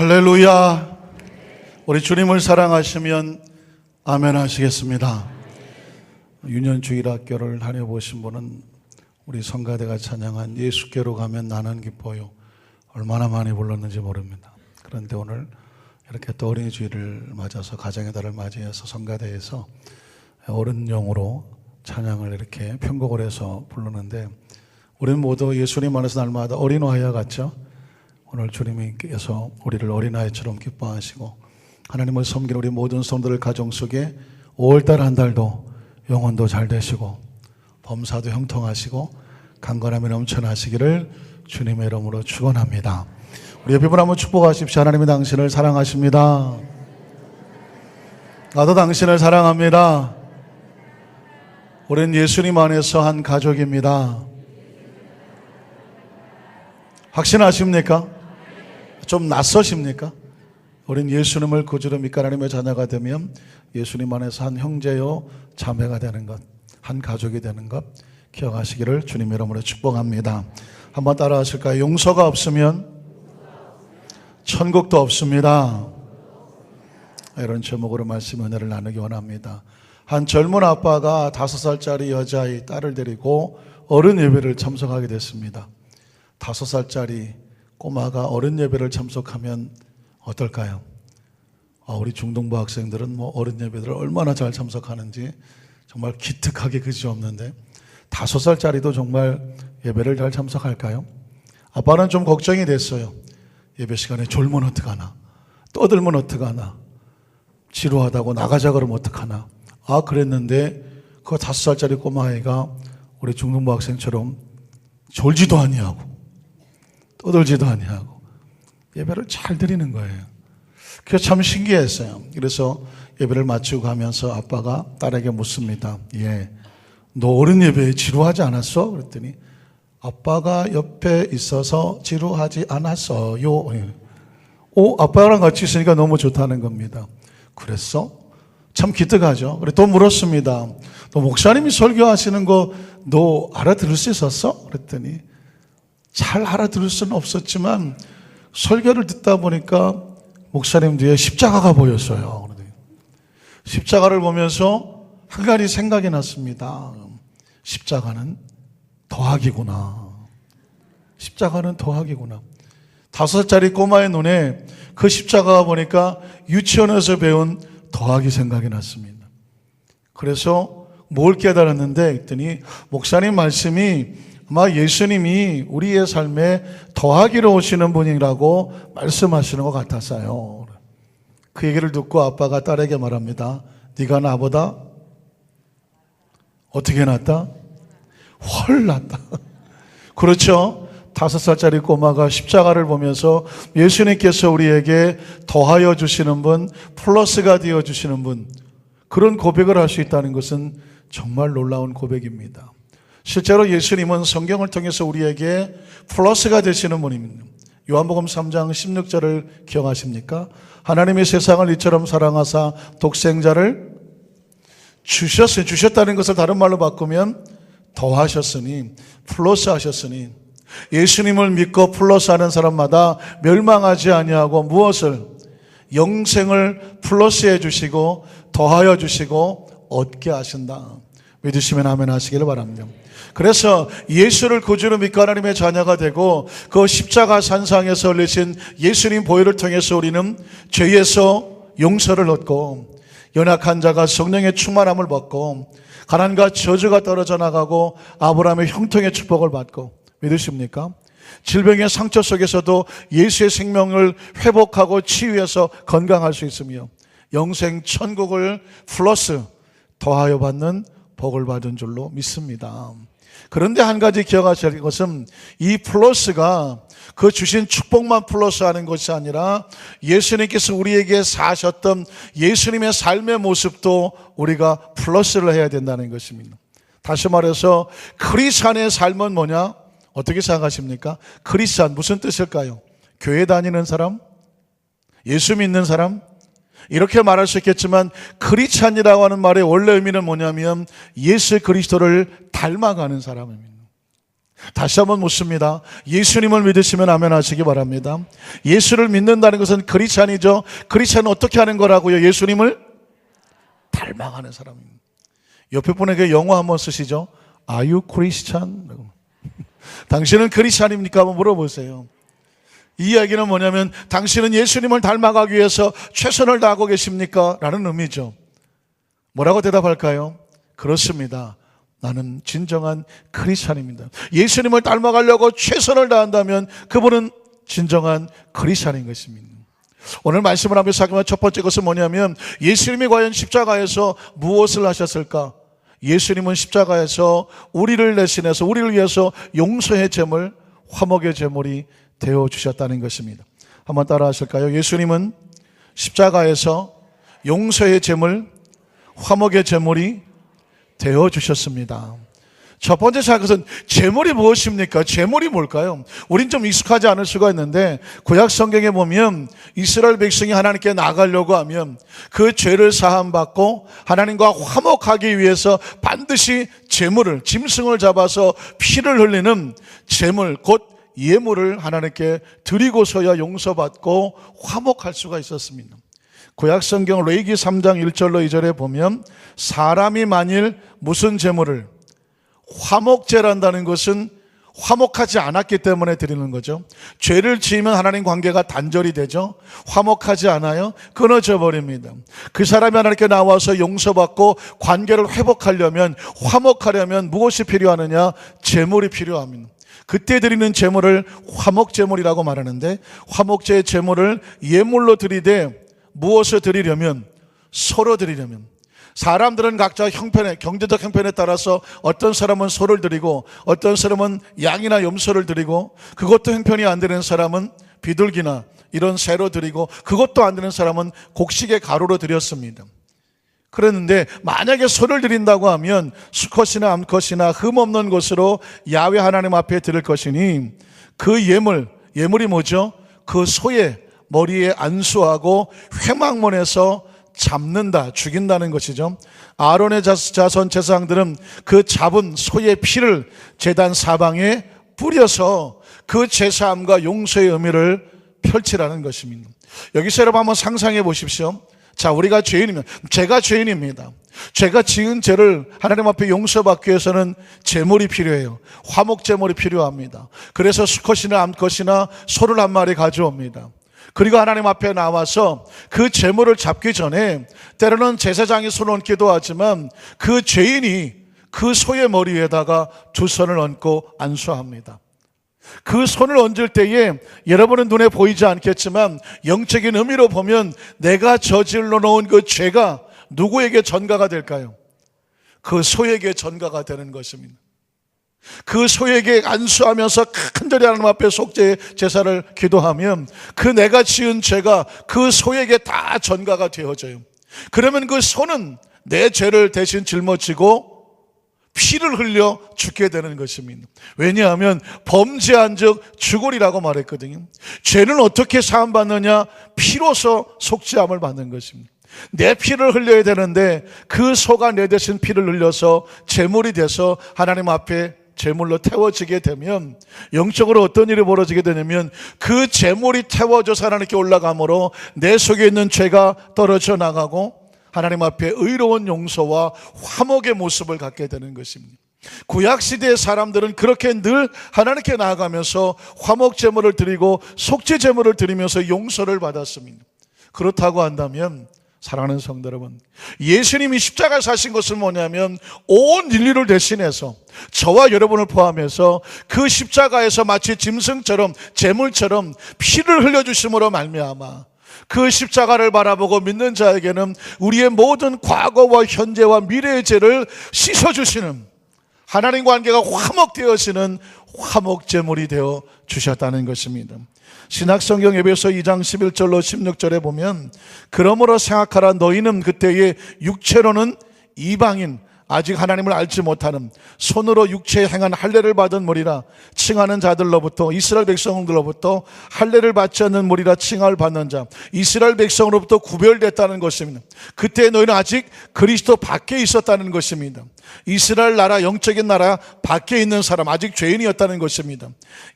할렐루야. 우리 주님을 사랑하시면 아멘 하시겠습니다. 유년주일학교를 다녀보신 분은 우리 성가대가 찬양한 예수께로 가면 나는 기뻐요 얼마나 많이 불렀는지 모릅니다. 그런데 오늘 이렇게 또 어린이 주일을 맞아서 가정의 달을 맞이해서 성가대에서 어른용으로 찬양을 이렇게 편곡을 해서 부르는데, 우리는 모두 예수님 안에서 날마다 어린아이와 같죠. 오늘 주님께서 우리를 어린아이처럼 기뻐하시고 하나님을 섬기는 우리 모든 성도들 가정 속에 5월달 한 달도 영혼도 잘 되시고 범사도 형통하시고 강건함이 넘쳐나시기를 주님의 이름으로 축원합니다. 우리 옆에 분 한번 축복하십시오. 하나님이 당신을 사랑하십니다. 나도 당신을 사랑합니다. 우리는 예수님 안에서 한 가족입니다. 확신하십니까? 좀 낯서십니까? 우린 예수님을 구주로 믿고 하나님의 자녀가 되면 예수님 안에서 한 형제요 자매가 되는 것, 한 가족이 되는 것 기억하시기를 주님의 이름으로 축복합니다. 한번 따라 하실까요? 용서가 없으면 천국도 없습니다. 이런 제목으로 말씀 은혜를 나누기 원합니다. 한 젊은 아빠가 5살짜리 여자아이 딸을 데리고 어른 예배를 참석하게 됐습니다. 5살짜리 꼬마가 어른 예배를 참석하면 어떨까요? 우리 중등부 학생들은 어른 예배들을 얼마나 잘 참석하는지 정말 기특하게 그지없는데 5살짜리도 정말 예배를 잘 참석할까요? 아빠는 좀 걱정이 됐어요. 예배 시간에 졸면 어떡하나, 떠들면 어떡하나, 지루하다고 나가자 그러면 어떡하나. 그랬는데 그 5살짜리 꼬마아이가 우리 중등부 학생처럼 졸지도 아니하고 떠들지도 아니하고 예배를 잘 드리는 거예요. 그게 참 신기했어요. 그래서 예배를 마치고 가면서 아빠가 딸에게 묻습니다. 너 어른 예배에 지루하지 않았어? 그랬더니 아빠가 옆에 있어서 지루하지 않았어요. 아빠랑 같이 있으니까 너무 좋다는 겁니다. 그랬어? 참 기특하죠. 그래 또 물었습니다. 너 목사님이 설교하시는 거 너 알아들을 수 있었어? 그랬더니 잘 알아들을 수는 없었지만 설교를 듣다 보니까 목사님 뒤에 십자가가 보였어요. 십자가를 보면서 한 가지 생각이 났습니다. 십자가는 더하기구나. 십자가는 더하기구나. 5살짜리 꼬마의 눈에 그 십자가가 보니까 유치원에서 배운 더하기 생각이 났습니다. 그래서 뭘 깨달았는데 했더니 목사님 말씀이 아마 예수님이 우리의 삶에 더하기로 오시는 분이라고 말씀하시는 것 같았어요. 그 얘기를 듣고 아빠가 딸에게 말합니다. 네가 나보다 어떻게 낫다? 훨 낫다. 그렇죠? 5살짜리 꼬마가 십자가를 보면서 예수님께서 우리에게 더하여 주시는 분, 플러스가 되어 주시는 분, 그런 고백을 할 수 있다는 것은 정말 놀라운 고백입니다. 실제로 예수님은 성경을 통해서 우리에게 플러스가 되시는 분입니다. 요한복음 3장 16절을 기억하십니까? 하나님이 세상을 이처럼 사랑하사 독생자를 주셨으니, 주셨다는 것을 다른 말로 바꾸면 더하셨으니, 플러스 하셨으니, 예수님을 믿고 플러스하는 사람마다 멸망하지 아니하고 무엇을? 영생을 플러스해 주시고 더하여 주시고 얻게 하신다. 믿으시면 아멘 하시기를 바랍니다. 그래서 예수를 구주로 믿고 하나님의 자녀가 되고 그 십자가 산상에서 흘리신 예수님 보혈을 통해서 우리는 죄에서 용서를 얻고 연약한 자가 성령의 충만함을 받고 가난과 저주가 떨어져 나가고 아브라함의 형통의 축복을 받고, 믿으십니까? 질병의 상처 속에서도 예수의 생명을 회복하고 치유해서 건강할 수 있으며 영생 천국을 플러스 더하여 받는 복을 받은 줄로 믿습니다. 그런데 한 가지 기억하셔야 할 것은 이 플러스가 그 주신 축복만 플러스하는 것이 아니라 예수님께서 우리에게 사셨던 예수님의 삶의 모습도 우리가 플러스를 해야 된다는 것입니다. 다시 말해서 크리스찬의 삶은 뭐냐? 어떻게 생각하십니까? 크리스찬 무슨 뜻일까요? 교회 다니는 사람? 예수 믿는 사람? 이렇게 말할 수 있겠지만 크리스찬이라고 하는 말의 원래 의미는 뭐냐면 예수 그리스도를 닮아가는 사람입니다. 다시 한번 묻습니다. 예수님을 믿으시면 아멘 하시기 바랍니다. 예수를 믿는다는 것은 크리스찬이죠. 크리스찬은 어떻게 하는 거라고요? 예수님을 닮아가는 사람입니다. 옆에 분에게 영어 한번 쓰시죠. Are you Christian? 당신은 크리스찬입니까? 한번 물어보세요. 이 이야기는 뭐냐면 당신은 예수님을 닮아가기 위해서 최선을 다하고 계십니까? 라는 의미죠. 뭐라고 대답할까요? 그렇습니다. 나는 진정한 크리스찬입니다. 예수님을 닮아가려고 최선을 다한다면 그분은 진정한 크리스찬인 것입니다. 오늘 말씀을 하면서 하기만 첫 번째 것은 뭐냐면 예수님이 과연 십자가에서 무엇을 하셨을까? 예수님은 십자가에서 우리를 대신해서 우리를 위해서 용서의 제물, 화목의 제물이 되어주셨다는 것입니다. 한번 따라 하실까요? 예수님은 십자가에서 용서의 제물, 화목의 제물이 되어주셨습니다. 첫 번째 사것은 제물이 무엇입니까? 제물이 뭘까요? 우린 좀 익숙하지 않을 수가 있는데 구약 성경에 보면 이스라엘 백성이 하나님께 나아가려고 하면 그 죄를 사함받고 하나님과 화목하기 위해서 반드시 제물을, 짐승을 잡아서 피를 흘리는 제물, 곧 예물을 하나님께 드리고서야 용서받고 화목할 수가 있었습니다. 구약 성경 레위기 3장 1절로 2절에 보면 사람이 만일 무슨 제물을, 화목제란다는 것은 화목하지 않았기 때문에 드리는 거죠. 죄를 지으면 하나님 관계가 단절이 되죠. 화목하지 않아요? 끊어져 버립니다. 그 사람이 하나님께 나와서 용서받고 관계를 회복하려면, 화목하려면 무엇이 필요하느냐? 제물이 필요합니다. 그때 드리는 제물을 화목제물이라고 말하는데, 화목제의 제물을 예물로 드리되 무엇을 드리려면? 소로 드리려면. 사람들은 각자 형편에, 경제적 형편에 따라서 어떤 사람은 소를 드리고 어떤 사람은 양이나 염소를 드리고, 그것도 형편이 안 되는 사람은 비둘기나 이런 새로 드리고, 그것도 안 되는 사람은 곡식의 가루로 드렸습니다. 그랬는데 만약에 소를 드린다고 하면 수컷이나 암컷이나 흠없는 것으로 야훼 하나님 앞에 드릴 것이니 그 예물이 뭐죠? 그 소의 머리에 안수하고 회막문에서 잡는다, 죽인다는 것이죠. 아론의 자손 제사장들은 그 잡은 소의 피를 제단 사방에 뿌려서 그 제사함과 용서의 의미를 펼치라는 것입니다. 여기서 여러분 한번 상상해 보십시오. 자, 우리가 죄인이면, 제가 죄인입니다. 제가 지은 죄를 하나님 앞에 용서받기 위해서는 제물이 필요해요. 화목 제물이 필요합니다. 그래서 수컷이나 암컷이나 소를 한 마리 가져옵니다. 그리고 하나님 앞에 나와서 그 제물을 잡기 전에 때로는 제사장이 손을 얹기도 하지만 그 죄인이 그 소의 머리 위에다가 두 손을 얹고 안수합니다. 그 손을 얹을 때에 여러분은 눈에 보이지 않겠지만 영적인 의미로 보면 내가 저질러 놓은 그 죄가 누구에게 전가가 될까요? 그 소에게 전가가 되는 것입니다. 그 소에게 안수하면서 간절히 하나님 앞에 속죄 제사를 기도하면 그 내가 지은 죄가 그 소에게 다 전가가 되어져요. 그러면 그 소는 내 죄를 대신 짊어지고 피를 흘려 죽게 되는 것입니다. 왜냐하면 범죄한 즉 죽으리라고 말했거든요. 죄는 어떻게 사함받느냐? 피로서 속죄함을 받는 것입니다. 내 피를 흘려야 되는데 그 소가 내 대신 피를 흘려서 제물이 돼서 하나님 앞에 제물로 태워지게 되면 영적으로 어떤 일이 벌어지게 되냐면 그 제물이 태워져서 하나님께 올라가므로 내 속에 있는 죄가 떨어져 나가고 하나님 앞에 의로운 용서와 화목의 모습을 갖게 되는 것입니다. 구약시대의 사람들은 그렇게 늘 하나님께 나아가면서 화목제물을 드리고 속죄제물을 드리면서 용서를 받았습니다. 그렇다고 한다면 사랑하는 성도 여러분, 예수님이 십자가에 사신 것은 뭐냐면 온 인류를 대신해서 저와 여러분을 포함해서 그 십자가에서 마치 짐승처럼 제물처럼 피를 흘려주심으로 말미암아 그 십자가를 바라보고 믿는 자에게는 우리의 모든 과거와 현재와 미래의 죄를 씻어주시는, 하나님 관계가 화목되어지는 화목제물이 되어 주셨다는 것입니다. 신약성경 에베소 2장 11절로 16절에 보면 그러므로 생각하라, 너희는 그때의 육체로는 이방인, 아직 하나님을 알지 못하는, 손으로 육체에 행한 할례를 받은 무리라 칭하는 자들로부터, 이스라엘 백성들로부터 할례를 받지 않는 무리라 칭함을 받는 자, 이스라엘 백성으로부터 구별됐다는 것입니다. 그때 너희는 아직 그리스도 밖에 있었다는 것입니다. 이스라엘 나라, 영적인 나라 밖에 있는 사람, 아직 죄인이었다는 것입니다.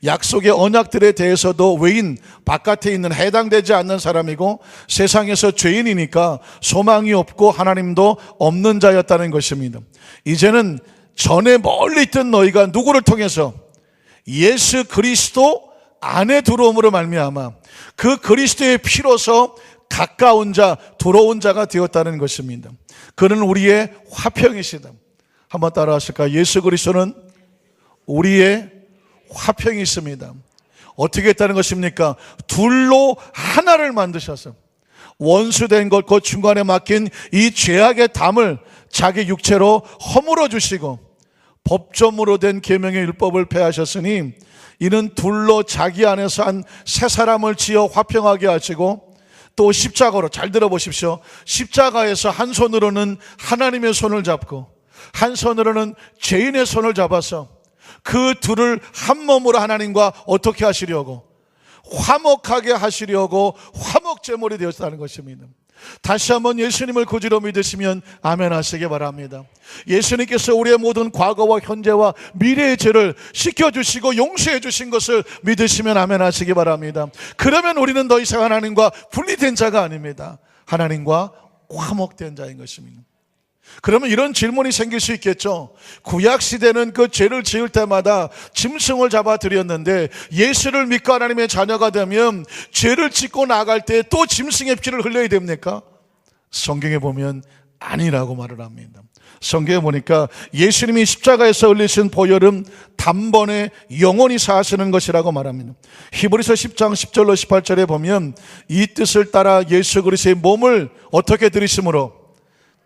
약속의 언약들에 대해서도 외인, 바깥에 있는 해당되지 않는 사람이고 세상에서 죄인이니까 소망이 없고 하나님도 없는 자였다는 것입니다. 이제는 전에 멀리 있던 너희가 누구를 통해서? 예수 그리스도 안에 들어옴으로 말미암아 그 그리스도의 피로서 가까운 자, 들어온 자가 되었다는 것입니다. 그는 우리의 화평이시다. 한번 따라 하실까요? 예수 그리스도는 우리의 화평이 있습니다. 어떻게 했다는 것입니까? 둘로 하나를 만드셔서 원수된 것, 그 중간에 막힌 이 죄악의 담을 자기 육체로 허물어 주시고 법조문으로 된 계명의 율법을 폐하셨으니 이는 둘로 자기 안에서 한 새 사람을 지어 화평하게 하시고 또 십자가로, 잘 들어보십시오, 십자가에서 한 손으로는 하나님의 손을 잡고 한 손으로는 죄인의 손을 잡아서 그 둘을 한 몸으로 하나님과 어떻게 하시려고? 화목하게 하시려고 화목제물이 되었다는 것입니다. 다시 한번 예수님을 구주로 믿으시면 아멘 하시기 바랍니다. 예수님께서 우리의 모든 과거와 현재와 미래의 죄를 씻겨주시고 용서해 주신 것을 믿으시면 아멘 하시기 바랍니다. 그러면 우리는 더 이상 하나님과 분리된 자가 아닙니다. 하나님과 화목된 자인 것입니다. 그러면 이런 질문이 생길 수 있겠죠. 구약시대는 그 죄를 지을 때마다 짐승을 잡아 드렸는데 예수를 믿고 하나님의 자녀가 되면 죄를 짓고 나갈 때 또 짐승의 피를 흘려야 됩니까? 성경에 보면 아니라고 말을 합니다. 성경에 보니까 예수님이 십자가에서 흘리신 보혈은 단번에 영원히 사하시는 것이라고 말합니다. 히브리서 10장 10절로 18절에 보면 이 뜻을 따라 예수 그리스도의 몸을 어떻게 들이심으로,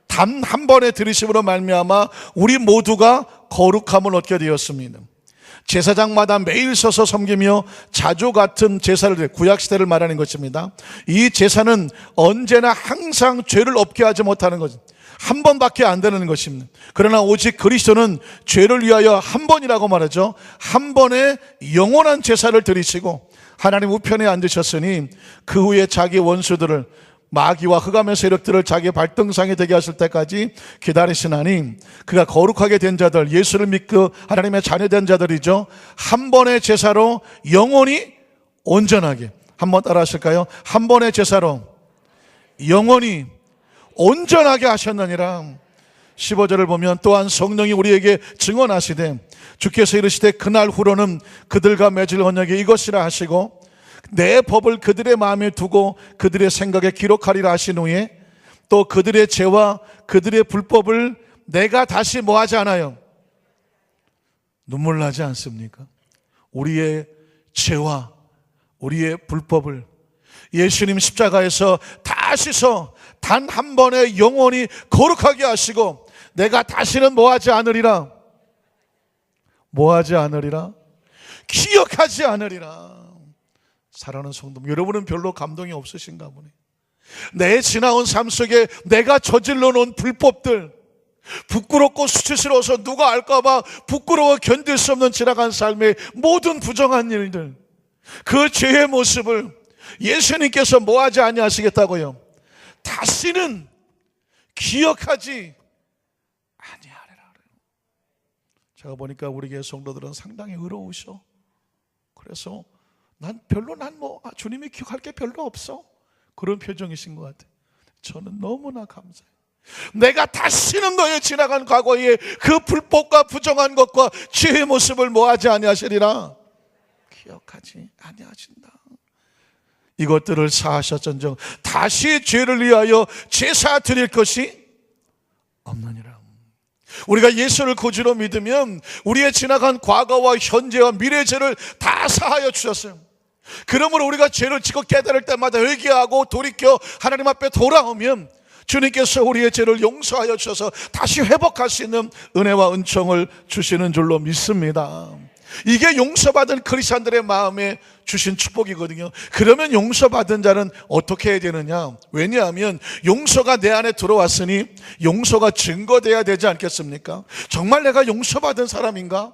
단 한 번에 들이심으로 말미암아 우리 모두가 거룩함을 얻게 되었습니다. 제사장마다 매일 서서 섬기며 자주 같은 제사를 드려, 구약시대를 말하는 것입니다. 이 제사는 언제나 항상 죄를 없게 하지 못하는 것, 한 번밖에 안 되는 것입니다. 그러나 오직 그리스도는 죄를 위하여 한 번이라고 말하죠. 한 번에 영원한 제사를 드리시고 하나님 우편에 앉으셨으니 그 후에 자기 원수들을, 마귀와 흑암의 세력들을 자기 발등상에 되게 하실 때까지 기다리시나니 그가 거룩하게 된 자들, 예수를 믿고 하나님의 자녀된 자들이죠, 한 번의 제사로 영원히 온전하게, 한번 따라 하실까요? 한 번의 제사로 영원히 온전하게 하셨느니라. 15절을 보면 또한 성령이 우리에게 증언하시되 주께서 이르시되 그날 후로는 그들과 맺을 언약이 이것이라 하시고 내 법을 그들의 마음에 두고 그들의 생각에 기록하리라 하신 후에 또 그들의 죄와 그들의 불법을 내가 다시 뭐하지 않아요? 눈물 나지 않습니까? 우리의 죄와 우리의 불법을 예수님 십자가에서 다 씻어 단 한 번에 영원히 거룩하게 하시고 내가 다시는 뭐하지 않으리라? 뭐하지 않으리라? 기억하지 않으리라. 사랑하는 성도, 여러분은 별로 감동이 없으신가 보네. 내 지나온 삶 속에 내가 저질러 놓은 불법들, 부끄럽고 수치스러워서 누가 알까봐 부끄러워 견딜 수 없는 지나간 삶의 모든 부정한 일들, 그 죄의 모습을 예수님께서 뭐하지 아니하시겠다고요? 다시는 기억하지 아니하리라. 제가 보니까 우리 교회 성도들은 상당히 의로우셔. 그래서 주님이 기억할 게 별로 없어, 그런 표정이신 것 같아요. 저는 너무나 감사해요. 내가 다시는 너의 지나간 과거의 그 불법과 부정한 것과 죄의 모습을 뭐하지 아니하시리라? 기억하지 아니하신다. 이것들을 사하셨전정 다시 죄를 위하여 제사 드릴 것이 없느니라. 우리가 예수를 구주로 믿으면 우리의 지나간 과거와 현재와 미래의 죄를 다 사하여 주셨어요. 그러므로 우리가 죄를 짓고 깨달을 때마다 회개하고 돌이켜 하나님 앞에 돌아오면 주님께서 우리의 죄를 용서하여 주셔서 다시 회복할 수 있는 은혜와 은총을 주시는 줄로 믿습니다. 이게 용서받은 크리스찬들의 마음에 주신 축복이거든요. 그러면 용서받은 자는 어떻게 해야 되느냐? 왜냐하면 용서가 내 안에 들어왔으니 용서가 증거돼야 되지 않겠습니까? 정말 내가 용서받은 사람인가?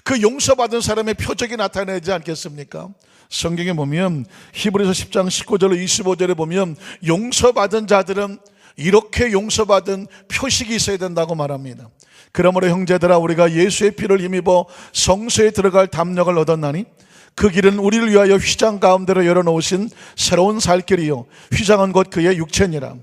그 용서받은 사람의 표적이 나타나지 않겠습니까? 성경에 보면 히브리서 10장 19절로 25절에 보면 용서받은 자들은 이렇게 용서받은 표식이 있어야 된다고 말합니다. 그러므로 형제들아, 우리가 예수의 피를 힘입어 성소에 들어갈 담력을 얻었나니 그 길은 우리를 위하여 휘장 가운데로 열어놓으신 새로운 살 길이요 휘장은 곧 그의 육체니라.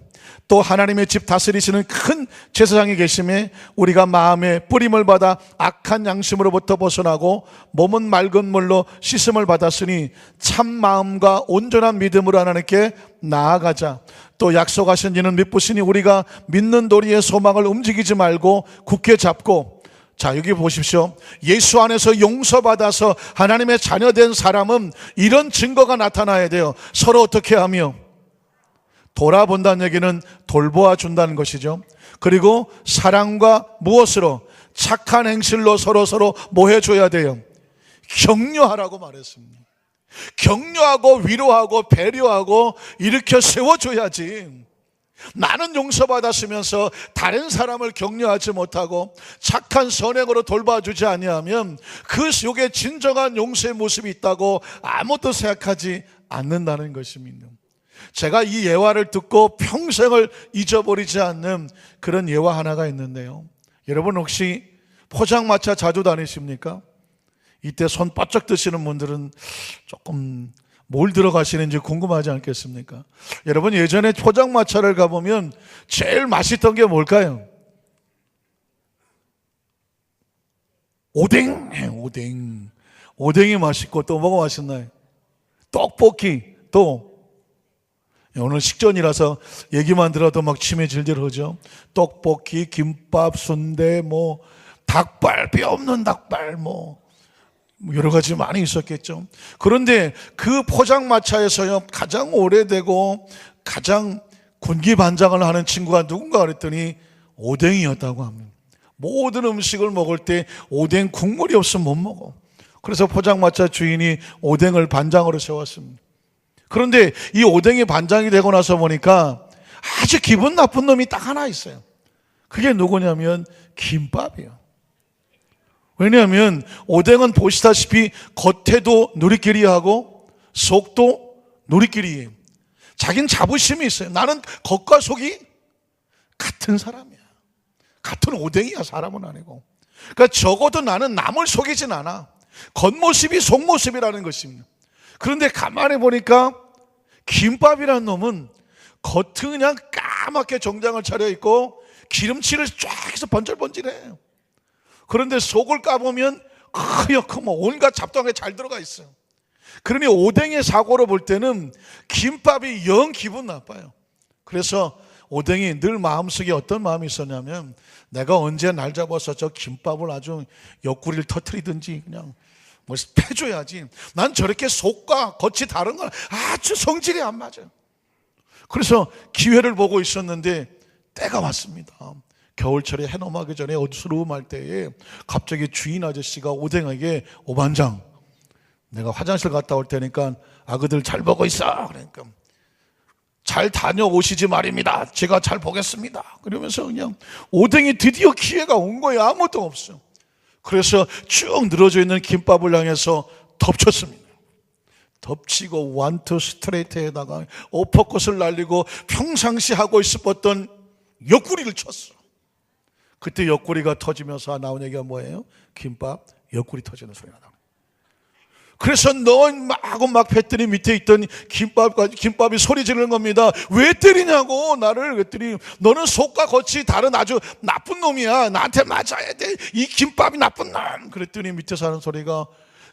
또 하나님의 집 다스리시는 큰 제사장이 계심에 우리가 마음에 뿌림을 받아 악한 양심으로부터 벗어나고 몸은 맑은 물로 씻음을 받았으니 참 마음과 온전한 믿음으로 하나님께 나아가자. 또 약속하신 이는 믿으시니 우리가 믿는 도리의 소망을 움직이지 말고 굳게 잡고. 자, 여기 보십시오. 예수 안에서 용서받아서 하나님의 자녀된 사람은 이런 증거가 나타나야 돼요. 서로 어떻게 하며 돌아본다는 얘기는 돌보아 준다는 것이죠. 그리고 사랑과 무엇으로? 착한 행실로 서로 뭐 해줘야 돼요? 격려하라고 말했습니다. 격려하고 위로하고 배려하고 일으켜 세워줘야지. 나는 용서받았으면서 다른 사람을 격려하지 못하고 착한 선행으로 돌봐주지 아니하면 그 속에 진정한 용서의 모습이 있다고 아무것도 생각하지 않는다는 것입니다. 제가 이 예화를 듣고 평생을 잊어버리지 않는 그런 예화 하나가 있는데요. 여러분 혹시 포장마차 자주 다니십니까? 이때 손 바짝 드시는 분들은 조금 뭘 들어가시는지 궁금하지 않겠습니까? 여러분 예전에 포장마차를 가보면 제일 맛있던 게 뭘까요? 오뎅이 맛있고 또 뭐가 맛있나요? 떡볶이. 또 오늘 식전이라서 얘기만 들어도 막 침이 질질 흐르죠. 떡볶이, 김밥, 순대, 뭐 닭발, 뼈 없는 닭발, 뭐 여러 가지 많이 있었겠죠. 그런데 그 포장마차에서요 가장 오래되고 가장 군기반장을 하는 친구가 누군가 그랬더니 오뎅이었다고 합니다. 모든 음식을 먹을 때 오뎅 국물이 없으면 못 먹어. 그래서 포장마차 주인이 오뎅을 반장으로 세웠습니다. 그런데 이 오뎅이 반장이 되고 나서 보니까 아주 기분 나쁜 놈이 딱 하나 있어요. 그게 누구냐면 김밥이에요. 왜냐하면 오뎅은 보시다시피 겉에도 누리끼리하고 속도 누리끼리예요. 자긴 자부심이 있어요. 나는 겉과 속이 같은 사람이야. 같은 오뎅이야. 사람은 아니고. 그러니까 적어도 나는 남을 속이진 않아. 겉모습이 속모습이라는 것입니다. 그런데 가만히 보니까 김밥이라는 놈은 겉은 그냥 까맣게 정장을 차려입고 기름칠을 쫙 해서 번질번질해요. 그런데 속을 까보면 하얗고 뭐 온갖 잡동에 잘 들어가 있어요. 그러니 오뎅의 사고로 볼 때는 김밥이 영 기분 나빠요. 그래서 오뎅이 늘 마음속에 어떤 마음이 있었냐면 내가 언제 날 잡아서 저 김밥을 아주 옆구리를 터뜨리든지 그냥 뭐 패줘야지. 난 저렇게 속과 겉이 다른 건 아주 성질이 안 맞아요. 그래서 기회를 보고 있었는데 때가 왔습니다. 겨울철에 해 넘어가기 전에 어두스러움할 때에 갑자기 주인 아저씨가 오뎅에게 오반장, 내가 화장실 갔다 올 테니까 아그들 잘 보고 있어. 그러니까 잘 다녀오시지 말입니다. 제가 잘 보겠습니다. 그러면서 그냥 오뎅이 드디어 기회가 온 거예요. 아무것도 없어요. 그래서 쭉 늘어져 있는 김밥을 향해서 덮쳤습니다. 덮치고 원투 스트레이트에다가 어퍼컷을 날리고 평상시 하고 있었던 옆구리를 쳤어. 그때 옆구리가 터지면서 나온 얘기가 뭐예요? 김밥 옆구리 터지는 소리가 나요. 그래서 넌 막 패더니 밑에 있던 김밥이 소리 지르는 겁니다. 왜 때리냐고 나를. 그랬더니 너는 속과 겉이 다른 아주 나쁜 놈이야. 나한테 맞아야 돼. 이 김밥이 나쁜 놈. 그랬더니 밑에서 하는 소리가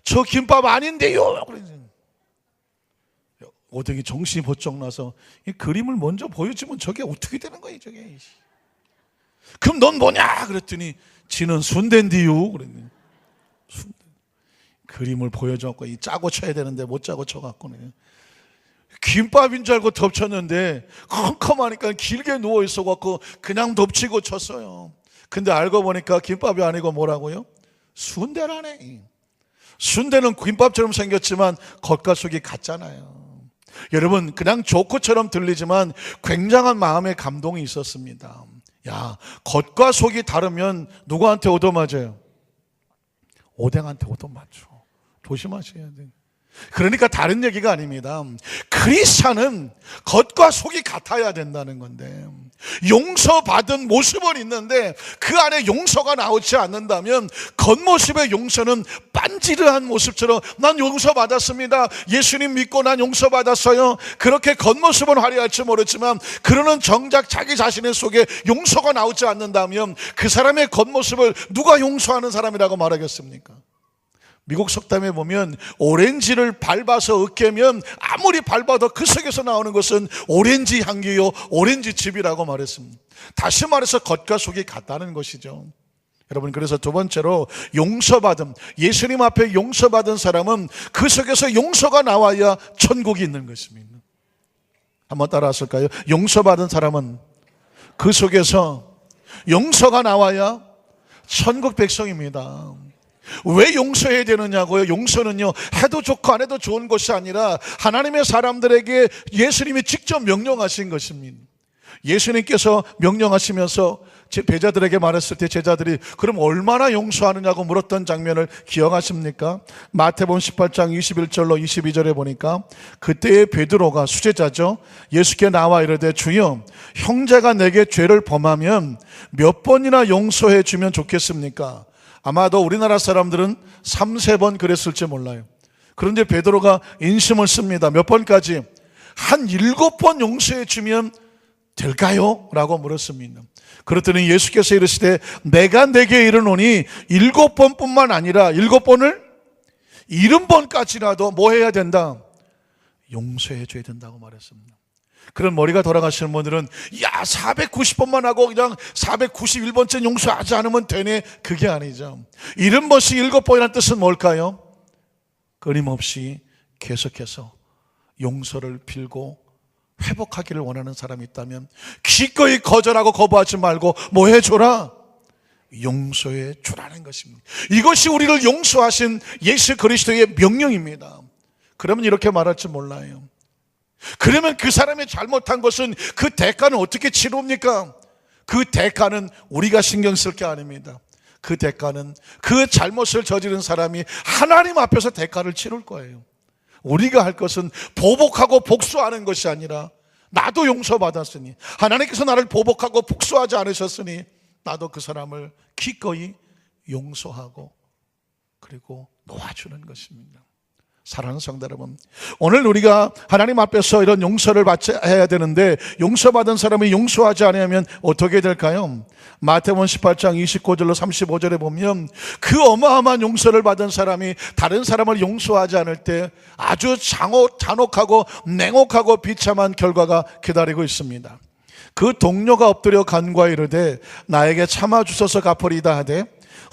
저 김밥 아닌데요. 오뎅이 정신이 번쩍 나서 이 그림을 먼저 보여주면 저게 어떻게 되는 거야 저게. 그럼 넌 뭐냐 그랬더니 지는 순대인데요. 그랬더니 순대. 그림을 보여줘갖고 이 짜고 쳐야 되는데 못 짜고 쳐갖고는 김밥인 줄 알고 덮쳤는데 컴컴하니까 길게 누워있어갖고 그냥 덮치고 쳤어요. 근데 알고 보니까 김밥이 아니고 뭐라고요? 순대라네. 순대는 김밥처럼 생겼지만 겉과 속이 같잖아요. 여러분 그냥 조커처럼 들리지만 굉장한 마음의 감동이 있었습니다. 야, 겉과 속이 다르면 누구한테 얻어맞아요? 오뎅한테 얻어맞죠. 조심하셔야 돼요. 그러니까 다른 얘기가 아닙니다. 크리스찬은 겉과 속이 같아야 된다는 건데, 용서받은 모습은 있는데 그 안에 용서가 나오지 않는다면 겉모습의 용서는 빤지르한 모습처럼 난 용서받았습니다, 예수님 믿고 난 용서받았어요, 그렇게 겉모습은 화려할지 모르지만 그러는 정작 자기 자신의 속에 용서가 나오지 않는다면 그 사람의 겉모습을 누가 용서하는 사람이라고 말하겠습니까? 미국 속담에 보면 오렌지를 밟아서 으깨면 아무리 밟아도 그 속에서 나오는 것은 오렌지 향기요 오렌지 즙이라고 말했습니다. 다시 말해서 겉과 속이 같다는 것이죠. 여러분, 그래서 두 번째로 용서받음, 예수님 앞에 용서받은 사람은 그 속에서 용서가 나와야 천국이 있는 것입니다. 한번 따라 하실까요? 용서받은 사람은 그 속에서 용서가 나와야 천국 백성입니다. 왜 용서해야 되느냐고요? 용서는요, 해도 좋고 안 해도 좋은 것이 아니라 하나님의 사람들에게 예수님이 직접 명령하신 것입니다. 예수님께서 명령하시면서 제자들에게 말했을 때 제자들이 그럼 얼마나 용서하느냐고 물었던 장면을 기억하십니까? 마태복음 18장 21절로 22절에 보니까 그때의 베드로가, 수제자죠, 예수께 나와 이르되 주여, 형제가 내게 죄를 범하면 몇 번이나 용서해 주면 좋겠습니까? 아마도 우리나라 사람들은 3-4번 그랬을지 몰라요. 그런데 베드로가 인심을 씁니다. 몇 번까지? 한 7번 용서해 주면 될까요? 라고 물었습니다. 그랬더니 예수께서 이르시되 내가 내게 이르노니 7번뿐만 아니라 7번을 70번까지라도 뭐 해야 된다? 용서해 줘야 된다고 말했습니다. 그런 머리가 돌아가시는 분들은 490번만 하고 그냥 491번째 용서하지 않으면 되네, 그게 아니죠. 70번씩 7번이라는 뜻은 뭘까요? 끊임없이 계속해서 용서를 빌고 회복하기를 원하는 사람이 있다면 기꺼이 거절하고 거부하지 말고 뭐 해줘라? 용서해 주라는 것입니다. 이것이 우리를 용서하신 예수 그리스도의 명령입니다. 그러면 이렇게 말할지 몰라요. 그러면 그 사람이 잘못한 것은 그 대가는 어떻게 치릅니까? 그 대가는 우리가 신경 쓸 게 아닙니다. 그 대가는 그 잘못을 저지른 사람이 하나님 앞에서 대가를 치를 거예요. 우리가 할 것은 보복하고 복수하는 것이 아니라 나도 용서받았으니, 하나님께서 나를 보복하고 복수하지 않으셨으니 나도 그 사람을 기꺼이 용서하고 그리고 놓아주는 것입니다. 사랑하는 성도 여러분, 오늘 우리가 하나님 앞에서 이런 용서를 해야 되는데 용서받은 사람이 용서하지 않으면 어떻게 될까요? 마태복음 18장 29절로 35절에 보면 그 어마어마한 용서를 받은 사람이 다른 사람을 용서하지 않을 때 아주 잔혹하고 냉혹하고 비참한 결과가 기다리고 있습니다. 그 동료가 엎드려 간구하여 이르되 나에게 참아주소서 갚으리이다 하되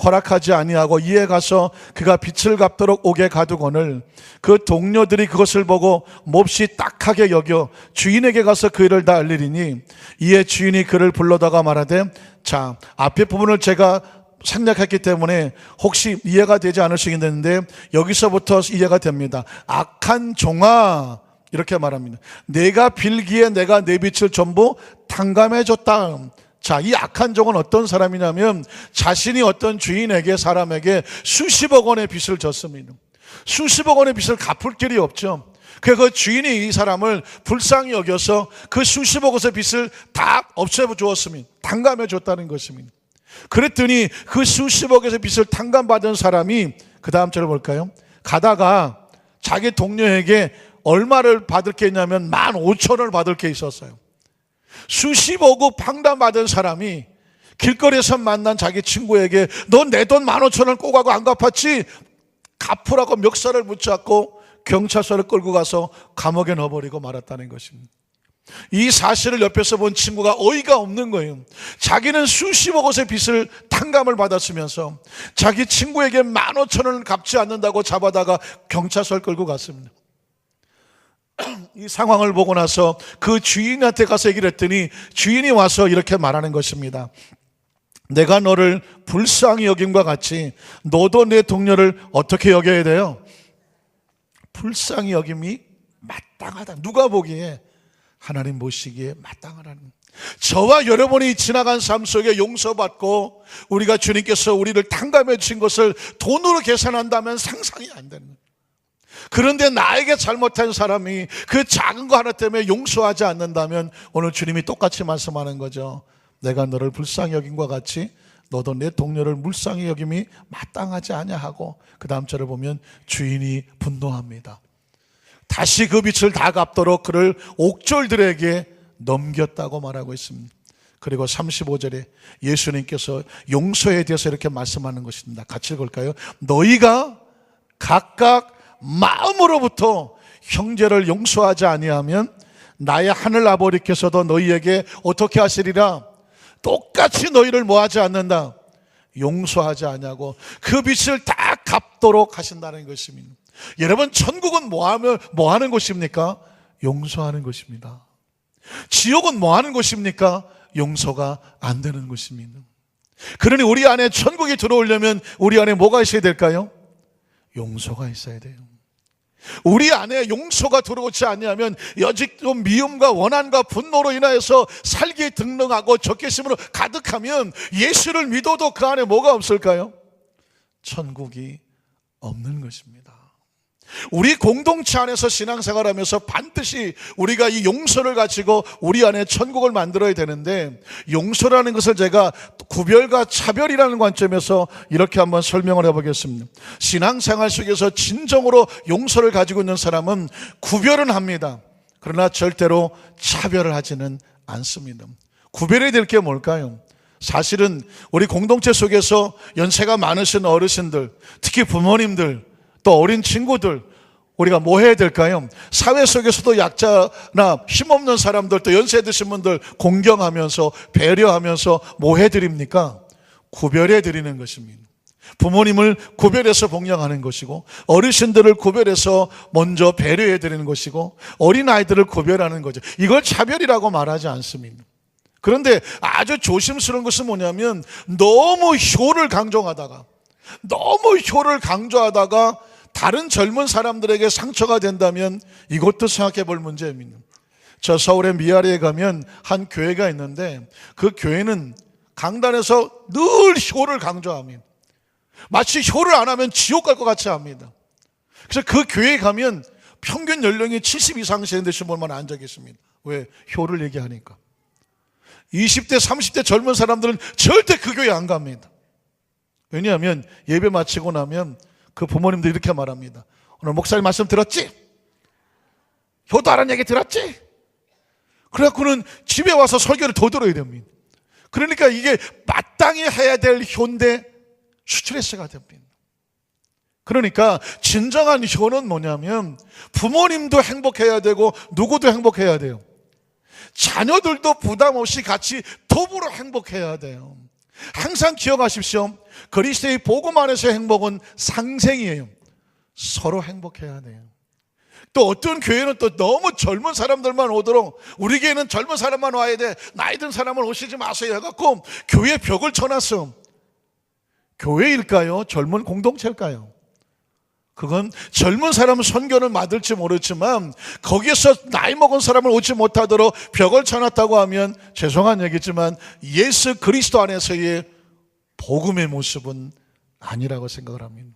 허락하지 아니하고 이에 가서 그가 빚을 갚도록 옥에 가두거늘 그 동료들이 그것을 보고 몹시 딱하게 여겨 주인에게 가서 그 일을 다 알리리니 이에 주인이 그를 불러다가 말하되 자, 앞에 부분을 제가 생략했기 때문에 혹시 이해가 되지 않으시겠는데 여기서부터 이해가 됩니다. 악한 종아, 이렇게 말합니다. 내가 빌기에 내가 내 빚을 전부 탕감해줬다. 자, 이 악한 종은 어떤 사람이냐면 자신이 어떤 주인에게, 사람에게 수십억 원의 빚을 졌습니다. 수십억 원의 빚을 갚을 길이 없죠. 그 주인이 이 사람을 불쌍히 여겨서 그 수십억 원의 빚을 다 없애주었습니다. 탕감해 줬다는 것입니다. 그랬더니 그 수십억의 빚을 탕감받은 사람이 그 다음 절을 볼까요? 가다가 자기 동료에게 얼마를 받을 게 있냐면 15,000원을 받을 게 있었어요. 수십억을 탕감받은 사람이 길거리에서 만난 자기 친구에게 너 내 돈 15,000원 꼬가고 안 갚았지? 갚으라고 멱살을 붙잡고 경찰서를 끌고 가서 감옥에 넣어버리고 말았다는 것입니다. 이 사실을 옆에서 본 친구가 어이가 없는 거예요. 자기는 수십억 원의 빚을 탕감을 받았으면서 자기 친구에게 15,000원을 갚지 않는다고 잡아다가 경찰서를 끌고 갔습니다. 이 상황을 보고 나서 그 주인한테 가서 얘기를 했더니 주인이 와서 이렇게 말하는 것입니다. 내가 너를 불쌍히 여김과 같이 너도 내 동료를 어떻게 여겨야 돼요? 불쌍히 여김이 마땅하다. 누가 보기에? 하나님 보시기에 마땅하다는. 저와 여러분이 지나간 삶 속에 용서받고 우리가 주님께서 우리를 탕감해 주신 것을 돈으로 계산한다면 상상이 안 되는 거예요. 그런데 나에게 잘못한 사람이 그 작은 거 하나 때문에 용서하지 않는다면 오늘 주님이 똑같이 말씀하는 거죠. 내가 너를 불쌍히 여김과 같이 너도 내 동료를 불쌍히 여김이 마땅하지 아니하고, 그 다음 절을 보면 주인이 분노합니다. 다시 그 빚을 다 갚도록 그를 옥졸들에게 넘겼다고 말하고 있습니다. 그리고 35절에 예수님께서 용서에 대해서 이렇게 말씀하는 것입니다. 같이 읽을까요? 너희가 각각 마음으로부터 형제를 용서하지 아니하면 나의 하늘 아버지께서도 너희에게 어떻게 하시리라? 똑같이 너희를 뭐하지 않는다? 용서하지 않냐고 그 빚을 다 갚도록 하신다는 것입니다. 여러분, 천국은 뭐 하는 곳입니까? 용서하는 것입니다. 지옥은 뭐 하는 곳입니까? 용서가 안 되는 곳입니다. 그러니 우리 안에 천국이 들어오려면 우리 안에 뭐가 있어야 될까요? 용서가 있어야 돼요. 우리 안에 용서가 들어오지 않으면 여직도 미움과 원한과 분노로 인하여서 살기에 등등하고 적개심으로 가득하면 예수를 믿어도 그 안에 뭐가 없을까요? 천국이 없는 것입니다. 우리 공동체 안에서 신앙생활하면서 반드시 우리가 이 용서를 가지고 우리 안에 천국을 만들어야 되는데, 용서라는 것을 제가 구별과 차별이라는 관점에서 이렇게 한번 설명을 해보겠습니다. 신앙생활 속에서 진정으로 용서를 가지고 있는 사람은 구별은 합니다. 그러나 절대로 차별을 하지는 않습니다. 구별해야 될 게 뭘까요? 사실은 우리 공동체 속에서 연세가 많으신 어르신들, 특히 부모님들, 또 어린 친구들, 우리가 뭐 해야 될까요? 사회 속에서도 약자나 힘없는 사람들, 또 연세 드신 분들 공경하면서 배려하면서 뭐 해드립니까? 구별해드리는 것입니다. 부모님을 구별해서 봉양하는 것이고, 어르신들을 구별해서 먼저 배려해드리는 것이고, 어린아이들을 구별하는 거죠. 이걸 차별이라고 말하지 않습니다. 그런데 아주 조심스러운 것은 뭐냐면, 너무 효를 강조하다가 다른 젊은 사람들에게 상처가 된다면 이것도 생각해 볼 문제입니다. 저 서울의 미아리에 가면 한 교회가 있는데, 그 교회는 강단에서 늘 효를 강조합니다. 마치 효를 안 하면 지옥 갈 것 같이 합니다. 그래서 그 교회에 가면 평균 연령이 70 이상 되신 분만 앉아 계십니다. 왜? 효를 얘기하니까. 20대 30대 젊은 사람들은 절대 그 교회 안 갑니다. 왜냐하면 예배 마치고 나면 그 부모님들 이렇게 말합니다. 오늘 목사님 말씀 들었지? 효도하라는 얘기 들었지? 그래갖고는 집에 와서 설교를 더 들어야 됩니다. 그러니까 이게 마땅히 해야 될 효인데 스트레스가 됩니다. 그러니까 진정한 효는 뭐냐면 부모님도 행복해야 되고 누구도 행복해야 돼요. 자녀들도 부담 없이 같이 더불어 행복해야 돼요. 항상 기억하십시오. 그리스도의 복음 안에서의 행복은 상생이에요. 서로 행복해야 돼요. 또 어떤 교회는 또 너무 젊은 사람들만 오도록, 우리 교회는 젊은 사람만 와야 돼, 나이 든 사람은 오시지 마세요 해갖고 교회 벽을 쳐놨어. 교회일까요? 젊은 공동체일까요? 그건 젊은 사람은 선교를 받을지 모르지만 거기에서 나이 먹은 사람을 오지 못하도록 벽을 쳐놨다고 하면 죄송한 얘기지만 예수 그리스도 안에서의 복음의 모습은 아니라고 생각을 합니다.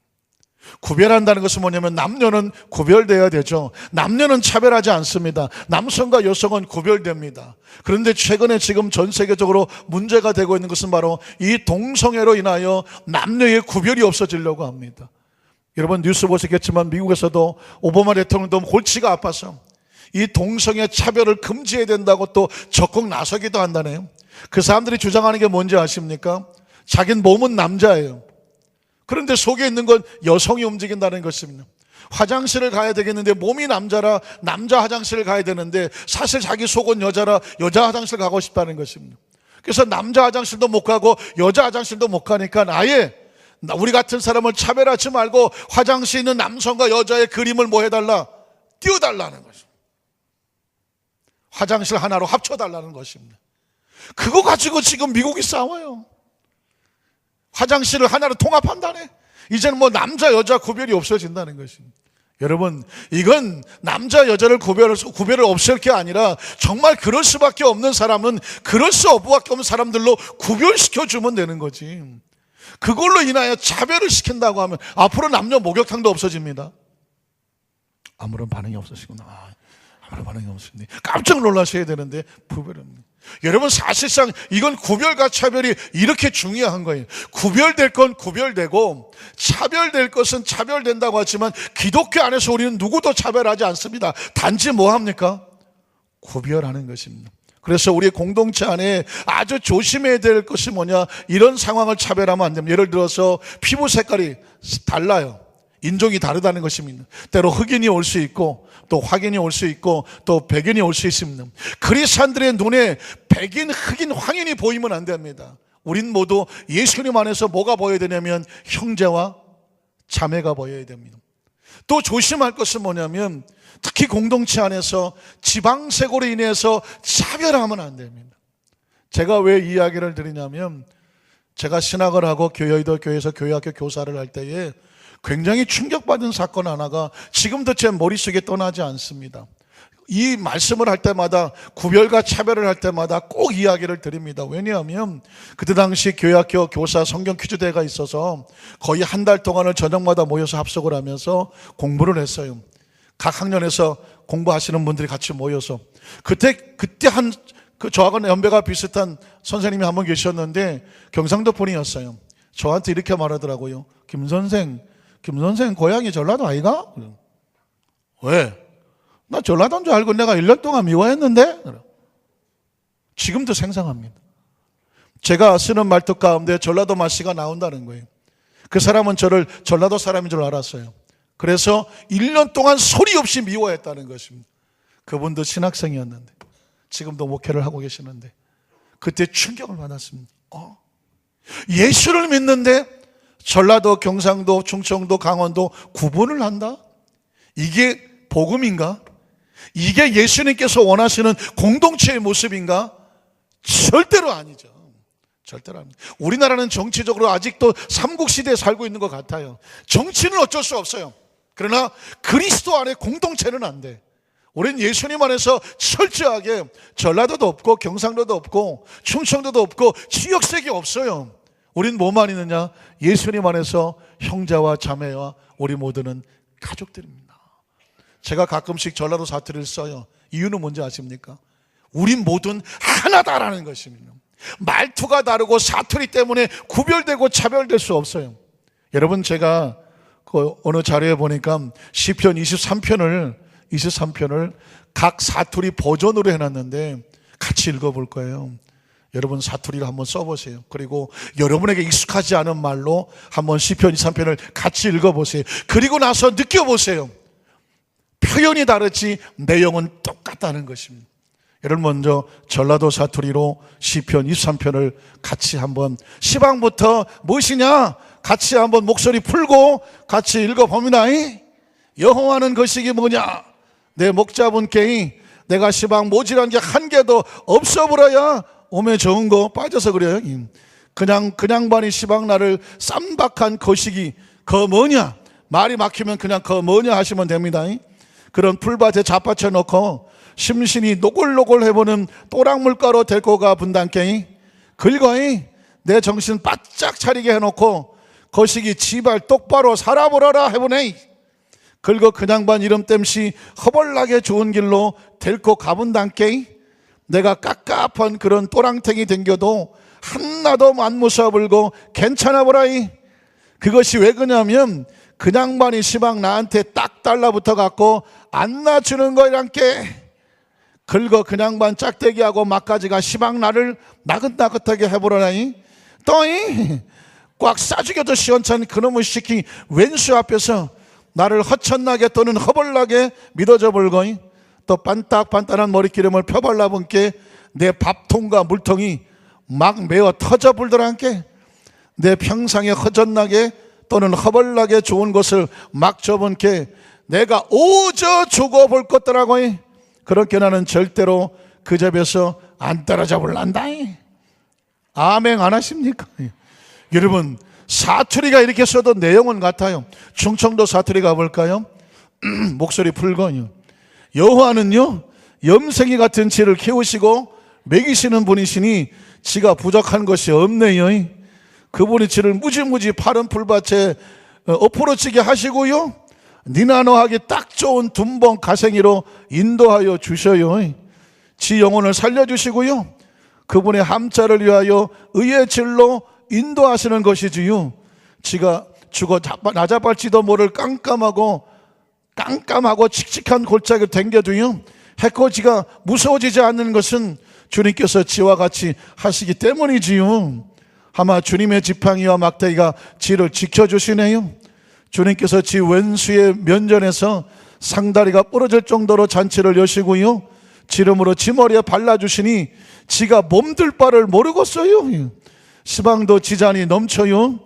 구별한다는 것은 뭐냐면 남녀는 구별되어야 되죠. 남녀는 차별하지 않습니다. 남성과 여성은 구별됩니다. 그런데 최근에 지금 전 세계적으로 문제가 되고 있는 것은 바로 이 동성애로 인하여 남녀의 구별이 없어지려고 합니다. 여러분 뉴스 보셨겠지만 미국에서도 오바마 대통령도 골치가 아파서 이 동성애 차별을 금지해야 된다고 또 적극 나서기도 한다네요. 그 사람들이 주장하는 게 뭔지 아십니까? 자기는 몸은 남자예요. 그런데 속에 있는 건 여성이 움직인다는 것입니다. 화장실을 가야 되겠는데 몸이 남자라 남자 화장실을 가야 되는데 사실 자기 속은 여자라 여자 화장실 가고 싶다는 것입니다. 그래서 남자 화장실도 못 가고 여자 화장실도 못 가니까 아예 우리 같은 사람을 차별하지 말고 화장실에 있는 남성과 여자의 그림을 뭐 해달라? 띄워달라는 거죠. 화장실 하나로 합쳐달라는 것입니다. 그거 가지고 지금 미국이 싸워요. 화장실을 하나로 통합한다네. 이제는 뭐 남자 여자 구별이 없어진다는 것입니다. 여러분 이건 남자 여자를 구별을 없앨 게 아니라 정말 그럴 수밖에 없는 사람은 그럴 수 없는 사람들로 구별시켜주면 되는 거지. 그걸로 인하여 차별을 시킨다고 하면 앞으로 남녀 목욕탕도 없어집니다. 아무런 반응이 없으시구나. 아무런 반응이 없습니다. 깜짝 놀라셔야 되는데 구별합니다. 여러분, 사실상 이건 구별과 차별이 이렇게 중요한 거예요. 구별될 건 구별되고 차별될 것은 차별된다고 하지만 기독교 안에서 우리는 누구도 차별하지 않습니다. 단지 뭐 합니까? 구별하는 것입니다. 그래서 우리 공동체 안에 아주 조심해야 될 것이 뭐냐, 이런 상황을 차별하면 안 됩니다. 예를 들어서 피부 색깔이 달라요. 인종이 다르다는 것입니다. 때로 흑인이 올 수 있고 또 화인이 올 수 있고 또 백인이 올 수 있습니다. 그리스도인들의 눈에 백인, 흑인, 황인이 보이면 안 됩니다. 우린 모두 예수님 안에서 뭐가 보여야 되냐면 형제와 자매가 보여야 됩니다. 또 조심할 것은 뭐냐면 특히 공동체 안에서 지방색으로 인해서 차별하면 안 됩니다. 제가 왜 이 이야기를 드리냐면 제가 신학을 하고 여의도 교회에서 교회학교 교사를 할 때에 굉장히 충격받은 사건 하나가 지금도 제 머릿속에 떠나지 않습니다. 이 말씀을 할 때마다, 구별과 차별을 할 때마다 꼭 이야기를 드립니다. 왜냐하면 그때 당시 교회학교 교사 성경 퀴즈대회가 있어서 거의 한 달 동안을 저녁마다 모여서 합석을 하면서 공부를 했어요. 각 학년에서 공부하시는 분들이 같이 모여서 그때 저하고 연배가 비슷한 선생님이 한 분 계셨는데 경상도 분이었어요. 저한테 이렇게 말하더라고요. 김 선생 고향이 전라도 아이가? 왜? 나 전라도인 줄 알고 내가 1년 동안 미워했는데? 지금도 생생합니다. 제가 쓰는 말투 가운데 전라도 맛씨가 나온다는 거예요. 그 사람은 저를 전라도 사람인 줄 알았어요. 그래서 1년 동안 소리 없이 미워했다는 것입니다. 그분도 신학생이었는데 지금도 목회를 하고 계시는데 그때 충격을 받았습니다. 예수를 믿는데 전라도, 경상도, 충청도, 강원도 구분을 한다? 이게 복음인가? 이게 예수님께서 원하시는 공동체의 모습인가? 절대로 아니죠. 절대로 아닙니다. 우리나라는 정치적으로 아직도 삼국시대에 살고 있는 것 같아요. 정치는 어쩔 수 없어요. 그러나 그리스도 안에 공동체는 안 돼. 우리는 예수님 안에서 철저하게 전라도도 없고 경상도도 없고 충청도도 없고 지역색이 없어요. 우린 뭐만 있느냐? 예수님 안에서 형제와 자매와 우리 모두는 가족들입니다. 제가 가끔씩 전라도 사투리를 써요. 이유는 뭔지 아십니까? 우린 모두는 하나다라는 것입니다. 말투가 다르고 사투리 때문에 구별되고 차별될 수 없어요. 여러분, 제가 어느 자료에 보니까 시편 23편을 각 사투리 버전으로 해놨는데 같이 읽어볼 거예요. 여러분 사투리를 한번 써보세요. 그리고 여러분에게 익숙하지 않은 말로 한번 시편 23편을 같이 읽어보세요. 그리고 나서 느껴보세요. 표현이 다르지 내용은 똑같다는 것입니다. 여러분, 먼저 전라도 사투리로 시편 23편을 같이 한번 시방부터 무엇이냐 같이 한번 목소리 풀고 같이 읽어봅니다. 여호와는 거시기 뭐냐? 내 목 잡은 게이 내가 시방 모질한 게 한 개도 없어버려야 오매 좋은 거 빠져서 그래요. 그냥 반이 시방 나를 쌈박한 거시기 거 뭐냐? 말이 막히면 그냥 거 뭐냐 하시면 됩니다. 그런 풀밭에 잡아쳐 놓고 심신이 노골노골 해보는 또랑물가로 데리고 가 분단께 긁어이 내 정신 바짝 차리게 해놓고 거시기 지발 똑바로 살아보라라 해보네. 긁어 그냥 반 이름 땜시 허벌나게 좋은 길로 데리고 가분단께 내가 깝깝한 그런 또랑탱이 댕겨도 한나도 안 무서불고 괜찮아 보라이. 그것이 왜 그러냐면 그냥 반이 시방 나한테 딱 달라붙어 갖고 안 놔주는 거란께. 긁어 그냥 반 짝대기하고 막가지가 시방 나를 나긋나긋하게 해보라니. 또이 꽉 싸죽여도 시원찮은 그놈의 시키 왼수 앞에서 나를 허천나게 또는 허벌나게 믿어져 볼거이. 또 반딱반딱한 머리기름을 펴발라본께 내 밥통과 물통이 막 메어 터져 불더란께. 내 평상에 허전나게 또는 허벌나게 좋은 것을 막 줘본께 내가 오저 죽어볼 것더라고. 그렇게 나는 절대로 그 집에서 안 따라잡을란다. 아멘 안 하십니까? 여러분, 사투리가 이렇게 써도 내용은 같아요. 충청도 사투리 가볼까요? 목소리 풀거요. 여호와는요 염생이 같은 지를 키우시고 먹이시는 분이시니 지가 부족한 것이 없네요. 그분이 지를 무지무지 파른 풀밭에 엎어러지게 하시고요 니나노하기 딱 좋은 둔봉 가생이로 인도하여 주셔요. 지 영혼을 살려주시고요, 그분의 함자를 위하여 의의 길로 인도하시는 것이지요. 지가 죽어 나자발지도 모를 깜깜하고 칙칙한 골짜기를 댕겨도요, 해코지가 무서워지지 않는 것은 주님께서 지와 같이 하시기 때문이지요. 아마 주님의 지팡이와 막대기가 지를 지켜주시네요. 주님께서 지 왼수의 면전에서 상다리가 부러질 정도로 잔치를 여시고요, 지름으로 지 머리에 발라주시니 지가 몸둘 바를 모르겠어요. 시방도 지잔이 넘쳐요.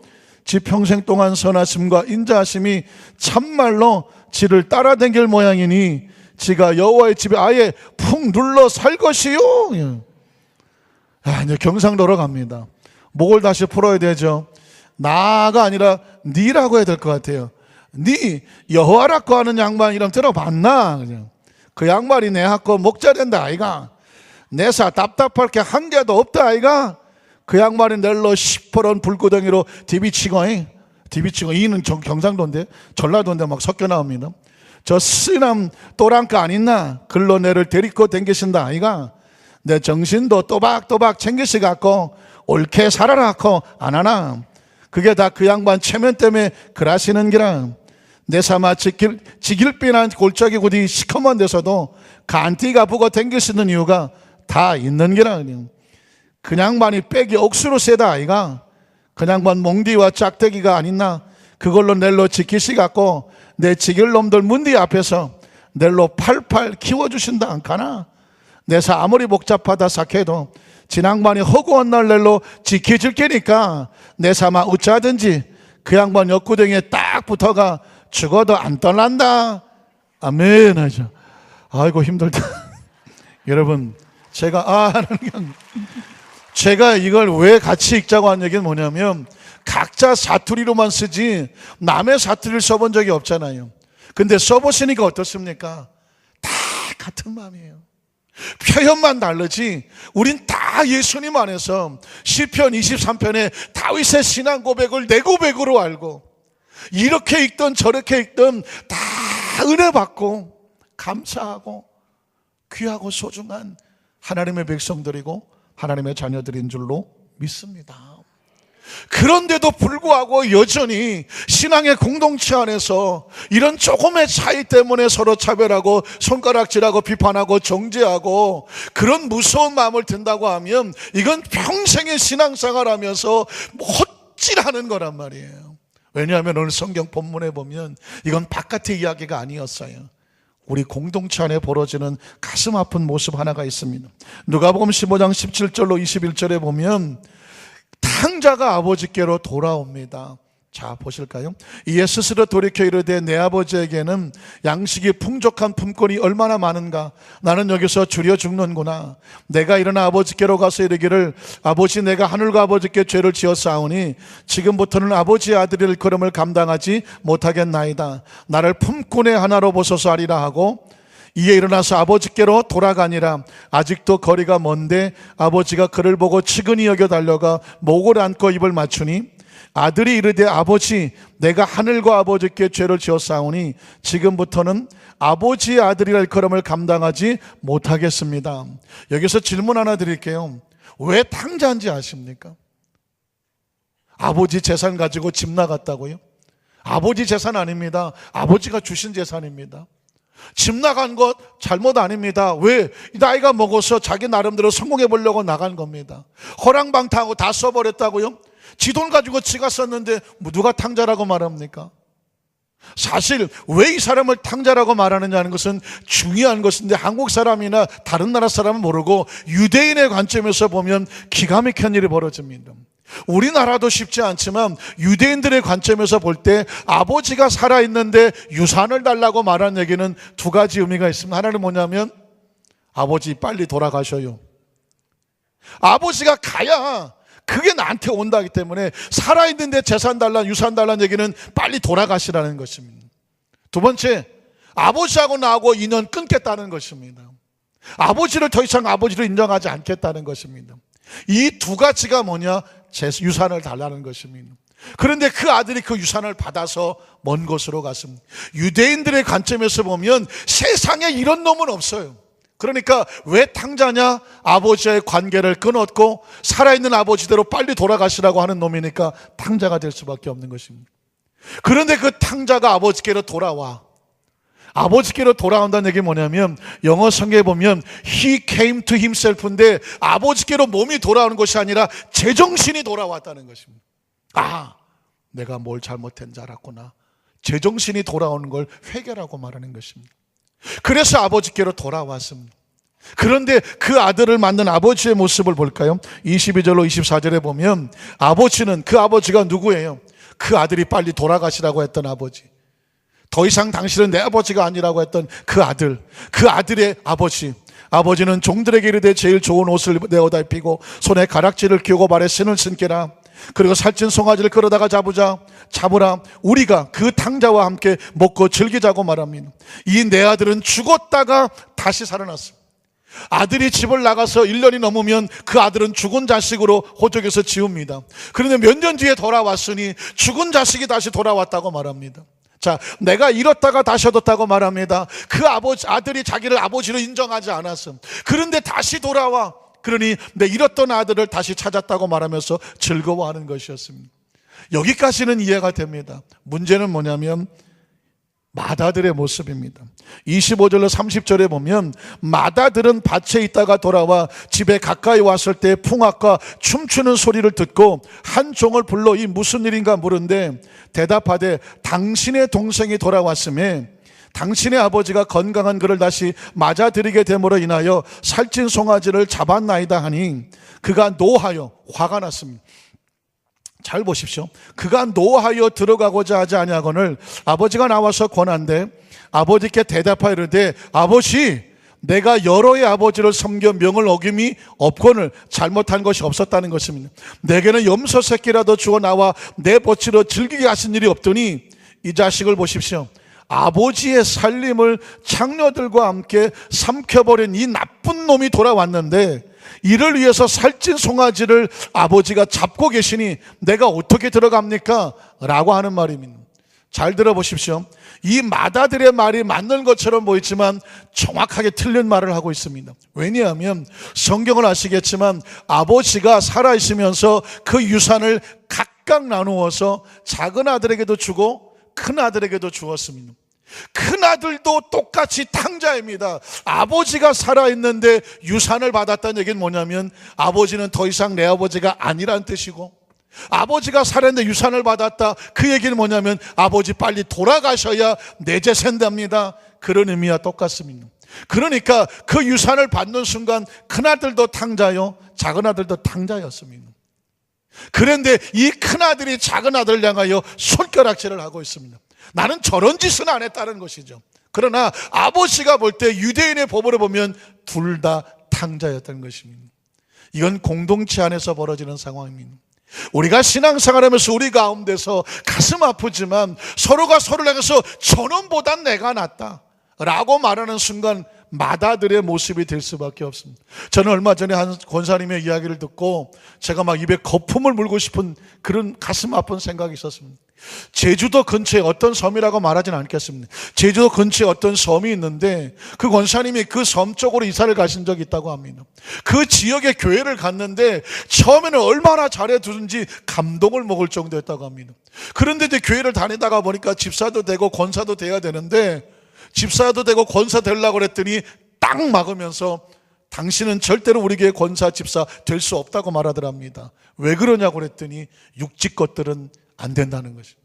지 평생 동안 선하심과 인자하심이 참말로 지를 따라다닐 모양이니 지가 여호와의 집에 아예 푹 눌러 살 것이요. 이제 경상도로 갑니다. 목을 다시 풀어야 되죠. 나가 아니라 니라고 해야 될 것 같아요. 니 여호와라고 하는 양반 이름 들어봤나? 그냥 그 양반이 내 학교 목자 된다 아이가. 내사 답답할 게 한 개도 없다 아이가. 그 양반이 낼로 시퍼런 불구덩이로 디비치고 이는 경상도인데 전라도인데 막 섞여 나옵니다. 저 쓰남 또랑까 안 있나? 글로 내를 데리고 댕기신다 아이가. 내 정신도 또박또박 챙기시 갖고 옳게 살아라 하고 안 하나? 그게 다 그 양반 체면 때문에 그러시는 기라. 내 삼아 지길빈한 골짜기 고디 시커먼 데서도 간띠가 부고 댕기시는 이유가 다 있는 기라. 그 양반이 빽이 억수로 세다 아이가. 그 양반 몽디와 짝대기가 아니나 그걸로 낼로 지키시 갖고 내 지길 놈들 문디 앞에서 낼로 팔팔 키워주신다 안 가나? 내사 아무리 복잡하다 삭해도 진양반이 허구한 날 낼로 지켜줄 게니까 내 삼아 어쩌든지 그 양반 옆구덩이에 딱 붙어가 죽어도 안 떠난다. 아멘 하죠. 아이고 힘들다. 여러분 제가 이걸 왜 같이 읽자고 한 얘기는 뭐냐면 각자 사투리로만 쓰지 남의 사투리를 써본 적이 없잖아요. 근데 써보시니까 어떻습니까? 다 같은 마음이에요. 표현만 다르지 우린 다 예수님 안에서 시편 23편에 다윗의 신앙 고백을 내 고백으로 알고 이렇게 읽든 저렇게 읽든 다 은혜 받고 감사하고 귀하고 소중한 하나님의 백성들이고 하나님의 자녀들인 줄로 믿습니다. 그런데도 불구하고 여전히 신앙의 공동체 안에서 이런 조금의 차이 때문에 서로 차별하고 손가락질하고 비판하고 정죄하고 그런 무서운 마음을 든다고 하면 이건 평생의 신앙생활하면서 헛질하는 거란 말이에요. 왜냐하면 오늘 성경 본문에 보면 이건 바깥의 이야기가 아니었어요. 우리 공동체 안에 벌어지는 가슴 아픈 모습 하나가 있습니다. 누가복음 15장 17절로 21절에 보면 탕자가 아버지께로 돌아옵니다. 자 보실까요? 이에 스스로 돌이켜 이르되 내 아버지에게는 양식이 풍족한 품권이 얼마나 많은가. 나는 여기서 줄여 죽는구나. 내가 일어나 아버지께로 가서 이르기를 아버지 내가 하늘과 아버지께 죄를 지었사오니 지금부터는 아버지의 아들일 걸음을 감당하지 못하겠나이다. 나를 품꾼의 하나로 보소서 하리라 하고 이에 일어나서 아버지께로 돌아가니라. 아직도 거리가 먼데 아버지가 그를 보고 측은히 여겨 달려가 목을 안고 입을 맞추니 아들이 이르되 아버지 내가 하늘과 아버지께 죄를 지었사오니 지금부터는 아버지의 아들이라 일컬음을 감당하지 못하겠습니다. 여기서 질문 하나 드릴게요. 왜 탕자인지 아십니까? 아버지 재산 가지고 집 나갔다고요? 아버지 재산 아닙니다. 아버지가 주신 재산입니다. 집 나간 것 잘못 아닙니다. 왜? 나이가 먹어서 자기 나름대로 성공해 보려고 나간 겁니다. 허랑방탕하고 다 써버렸다고요? 지 돈 가지고 지가 썼는데 누가 탕자라고 말합니까? 사실 왜 이 사람을 탕자라고 말하느냐는 것은 중요한 것인데 한국 사람이나 다른 나라 사람은 모르고 유대인의 관점에서 보면 기가 막힌 일이 벌어집니다. 우리나라도 쉽지 않지만 유대인들의 관점에서 볼 때 아버지가 살아있는데 유산을 달라고 말한 얘기는 두 가지 의미가 있습니다. 하나는 뭐냐면 아버지 빨리 돌아가셔요. 아버지가 가야 그게 나한테 온다기 때문에 살아있는데 재산 달라 유산 달라는 얘기는 빨리 돌아가시라는 것입니다. 두 번째, 아버지하고 나하고 인연 끊겠다는 것입니다. 아버지를 더 이상 아버지로 인정하지 않겠다는 것입니다. 이 두 가지가 뭐냐? 유산을 달라는 것입니다. 그런데 그 아들이 그 유산을 받아서 먼 곳으로 갔습니다. 유대인들의 관점에서 보면 세상에 이런 놈은 없어요. 그러니까 왜 탕자냐? 아버지와의 관계를 끊었고 살아있는 아버지대로 빨리 돌아가시라고 하는 놈이니까 탕자가 될 수밖에 없는 것입니다. 그런데 그 탕자가 아버지께로 돌아와. 아버지께로 돌아온다는 얘기 뭐냐면 영어 성경에 보면 He came to himself인데 아버지께로 몸이 돌아오는 것이 아니라 제정신이 돌아왔다는 것입니다. 아, 내가 뭘 잘못한 줄 알았구나. 제정신이 돌아오는 걸 회개라고 말하는 것입니다. 그래서 아버지께로 돌아왔습니다. 그런데 그 아들을 만난 아버지의 모습을 볼까요? 22절로 24절에 보면 아버지는, 그 아버지가 누구예요? 그 아들이 빨리 돌아가시라고 했던 아버지, 더 이상 당신은 내 아버지가 아니라고 했던 그 아들, 그 아들의 아버지. 아버지는 종들에게 이르되 제일 좋은 옷을 내어다 입히고 손에 가락지를 끼우고 발에 신을 신게라. 그리고 살찐 송아지를 끌어다가 잡으라. 우리가 그 탕자와 함께 먹고 즐기자고 말합니다. 이 내 아들은 죽었다가 다시 살아났습니다. 아들이 집을 나가서 1년이 넘으면 그 아들은 죽은 자식으로 호적에서 지웁니다. 그런데 몇 년 뒤에 돌아왔으니 죽은 자식이 다시 돌아왔다고 말합니다. 자, 내가 잃었다가 다시 얻었다고 말합니다. 그 아들이 자기를 아버지로 인정하지 않았음. 그런데 다시 돌아와. 그러니 내 잃었던 아들을 다시 찾았다고 말하면서 즐거워하는 것이었습니다. 여기까지는 이해가 됩니다. 문제는 뭐냐면 맏아들의 모습입니다. 25절로 30절에 보면 맏아들은 밭에 있다가 돌아와 집에 가까이 왔을 때 풍악과 춤추는 소리를 듣고 한 종을 불러 이 무슨 일인가 물은데 대답하되 당신의 동생이 돌아왔음에 당신의 아버지가 건강한 그를 다시 맞아들이게 됨으로 인하여 살찐 송아지를 잡았나이다 하니 그가 노하여, 화가 났습니다. 잘 보십시오. 그가 노하여 들어가고자 하지 아니하거늘 아버지가 나와서 권한대 아버지께 대답하여 이르되 아버지, 내가 여러의 아버지를 섬겨 명을 어김이 없거늘 잘못한 것이 없었다는 것입니다. 내게는 염소 새끼라도 주어 나와 내 버치러 즐기게 하신 일이 없더니 이 자식을 보십시오. 아버지의 살림을 장녀들과 함께 삼켜버린 이 나쁜 놈이 돌아왔는데 이를 위해서 살찐 송아지를 아버지가 잡고 계시니 내가 어떻게 들어갑니까? 라고 하는 말입니다. 잘 들어보십시오. 이 맏아들의 말이 맞는 것처럼 보이지만 정확하게 틀린 말을 하고 있습니다. 왜냐하면 성경을 아시겠지만 아버지가 살아있으면서 그 유산을 각각 나누어서 작은 아들에게도 주고 큰 아들에게도 주었습니다. 큰 아들도 똑같이 탕자입니다. 아버지가 살아있는데 유산을 받았다는 얘기는 뭐냐면 아버지는 더 이상 내 아버지가 아니란 뜻이고, 아버지가 살아있는데 유산을 받았다, 그 얘기는 뭐냐면 아버지 빨리 돌아가셔야 내재 센답니다. 그런 의미와 똑같습니다. 그러니까 그 유산을 받는 순간 큰 아들도 탕자요, 작은 아들도 탕자였습니다. 그런데 이 큰 아들이 작은 아들을 향하여 손가락질을 하고 있습니다. 나는 저런 짓은 안 했다는 것이죠. 그러나 아버지가 볼 때 유대인의 법으로 보면 둘 다 탕자였다는 것입니다. 이건 공동체 안에서 벌어지는 상황입니다. 우리가 신앙생활하면서 우리 가운데서 가슴 아프지만 서로가 서로를 향해서 저놈보단 내가 낫다 라고 말하는 순간 맏아들의 모습이 될 수밖에 없습니다. 저는 얼마 전에 한 권사님의 이야기를 듣고 제가 막 입에 거품을 물고 싶은 그런 가슴 아픈 생각이 있었습니다. 제주도 근처에 어떤 섬이라고 말하진 않겠습니다. 제주도 근처에 어떤 섬이 있는데 그 권사님이 그 섬 쪽으로 이사를 가신 적이 있다고 합니다. 그 지역에 교회를 갔는데 처음에는 얼마나 잘해두는지 감동을 먹을 정도였다고 합니다. 그런데 이제 교회를 다니다가 보니까 집사도 되고 권사도 돼야 되는데 집사도 되고 권사 되려고 그랬더니 딱 막으면서 당신은 절대로 우리 교회 권사 집사 될 수 없다고 말하더랍니다. 왜 그러냐고 그랬더니 육지 것들은 안 된다는 것입니다.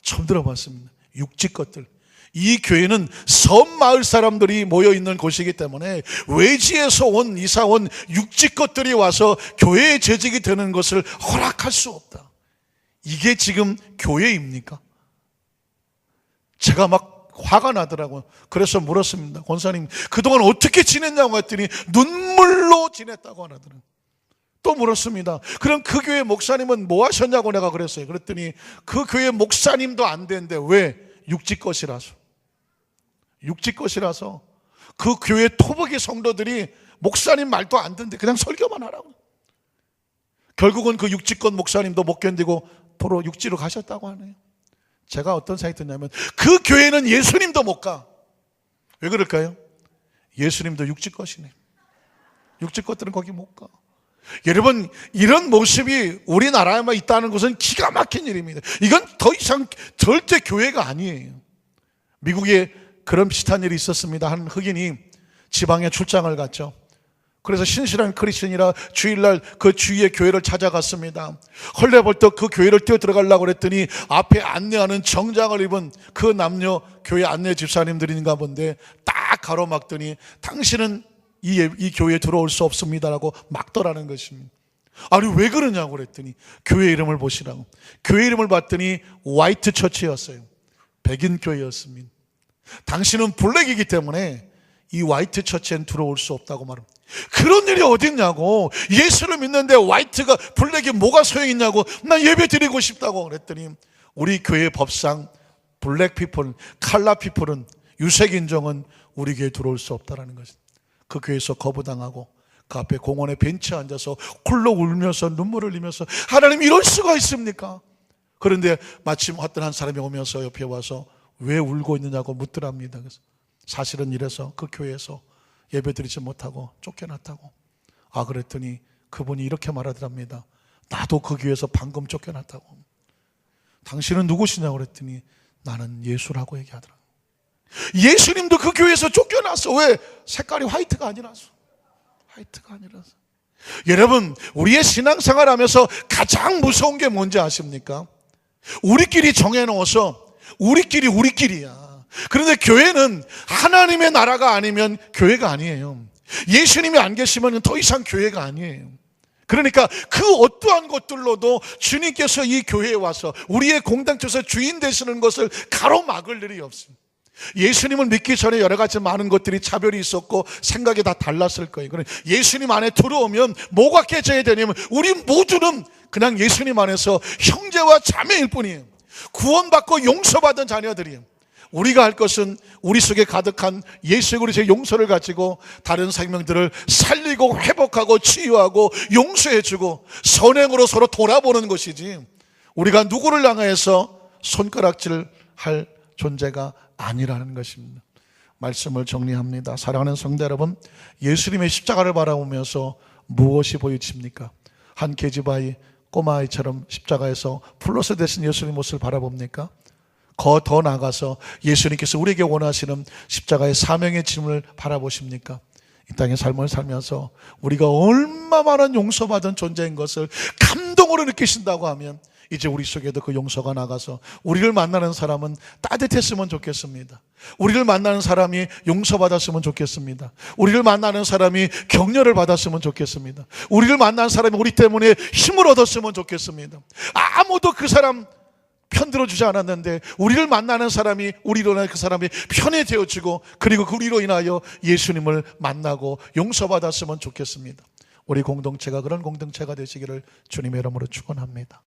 처음 들어봤습니다. 육지 것들. 이 교회는 섬 마을 사람들이 모여있는 곳이기 때문에 외지에서 이사 온 육지 것들이 와서 교회의 재직이 되는 것을 허락할 수 없다. 이게 지금 교회입니까? 제가 막 화가 나더라고요. 그래서 물었습니다. 권사님, 그동안 어떻게 지냈냐고 했더니 눈물로 지냈다고 하더라고요. 또 물었습니다. 그럼 그 교회 목사님은 뭐 하셨냐고 내가 그랬어요. 그랬더니 그 교회 목사님도 안 되는데 왜? 육지 것이라서. 육지 것이라서 그 교회 토박이 성도들이 목사님 말도 안 듣는데 그냥 설교만 하라고. 결국은 그 육지권 목사님도 못 견디고 보러 육지로 가셨다고 하네요. 제가 어떤 생각이 드냐면 그 교회는 예수님도 못 가. 왜 그럴까요? 예수님도 육지 것이네. 육지 것들은 거기 못 가. 여러분, 이런 모습이 우리나라에만 있다는 것은 기가 막힌 일입니다. 이건 더 이상 절대 교회가 아니에요. 미국에 그런 비슷한 일이 있었습니다. 한 흑인이 지방에 출장을 갔죠. 그래서 신실한 크리스천이라 주일날 그 주위의 교회를 찾아갔습니다. 헐레벌떡 그 교회를 뛰어 들어가려고 그랬더니 앞에 안내하는 정장을 입은 그 남녀 교회 안내 집사님들인가 본데 딱 가로막더니 당신은 이 교회에 들어올 수 없습니다라고 막더라는 것입니다. 아니 왜 그러냐고 그랬더니 교회 이름을 보시라고. 교회 이름을 봤더니 화이트 처치였어요. 백인 교회였습니다. 당신은 블랙이기 때문에 이 화이트 처치엔 들어올 수 없다고 말합니다. 그런 일이 어딨냐고. 예수를 믿는데 화이트가 블랙이 뭐가 소용있냐고. 난 예배 드리고 싶다고 그랬더니 우리 교회 법상 블랙 피플, 칼라 피플은 유색인종은 우리 교회에 들어올 수 없다는 것입니다. 그 교회에서 거부당하고 그 앞에 공원에 벤치에 앉아서 쿨럭 울면서 눈물을 흘리면서 하나님 이럴 수가 있습니까? 그런데 마침 어떤 한 사람이 오면서 옆에 와서 왜 울고 있느냐고 묻더랍니다. 그래서 사실은 이래서 그 교회에서 예배드리지 못하고 쫓겨났다고. 아 그랬더니 그분이 이렇게 말하더랍니다. 나도 그 교회에서 방금 쫓겨났다고. 당신은 누구시냐고 그랬더니 나는 예수라고 얘기하더라고요. 예수님도 그 교회에서 쫓겨났어. 왜? 색깔이 화이트가 아니라서. 화이트가 아니라서. 여러분, 우리의 신앙생활 하면서 가장 무서운 게 뭔지 아십니까? 우리끼리 정해놓아서 우리끼리야. 그런데 교회는 하나님의 나라가 아니면 교회가 아니에요. 예수님이 안 계시면 더 이상 교회가 아니에요. 그러니까 그 어떠한 것들로도 주님께서 이 교회에 와서 우리의 공동체에서 주인 되시는 것을 가로막을 일이 없습니다. 예수님을 믿기 전에 여러 가지 많은 것들이 차별이 있었고 생각이 다 달랐을 거예요. 그러니 예수님 안에 들어오면 뭐가 깨져야 되냐면 우리 모두는 그냥 예수님 안에서 형제와 자매일 뿐이에요. 구원받고 용서받은 자녀들이에요. 우리가 할 것은 우리 속에 가득한 예수 그리스도의 용서를 가지고 다른 생명들을 살리고 회복하고 치유하고 용서해주고 선행으로 서로 돌아보는 것이지 우리가 누구를 향해서 손가락질할 존재가 아니라는 것입니다. 말씀을 정리합니다. 사랑하는 성도 여러분, 예수님의 십자가를 바라보면서 무엇이 보이십니까? 한 계집아이, 꼬마아이처럼 십자가에서 플러스 되신 예수님 모습을 바라봅니까? 더 나아가서 예수님께서 우리에게 원하시는 십자가의 사명의 짐을 바라보십니까? 이 땅의 삶을 살면서 우리가 얼마나 용서받은 존재인 것을 감동으로 느끼신다고 하면 이제 우리 속에도 그 용서가 나가서 우리를 만나는 사람은 따뜻했으면 좋겠습니다. 우리를 만나는 사람이 용서받았으면 좋겠습니다. 우리를 만나는 사람이 격려를 받았으면 좋겠습니다. 우리를 만나는 사람이 우리 때문에 힘을 얻었으면 좋겠습니다. 아무도 그 사람 편들어 주지 않았는데 우리를 만나는 사람이 우리로 인하여 그 사람이 편이 되어지고 그리고 우리로 인하여 예수님을 만나고 용서받았으면 좋겠습니다. 우리 공동체가 그런 공동체가 되시기를 주님의 이름으로 축원합니다.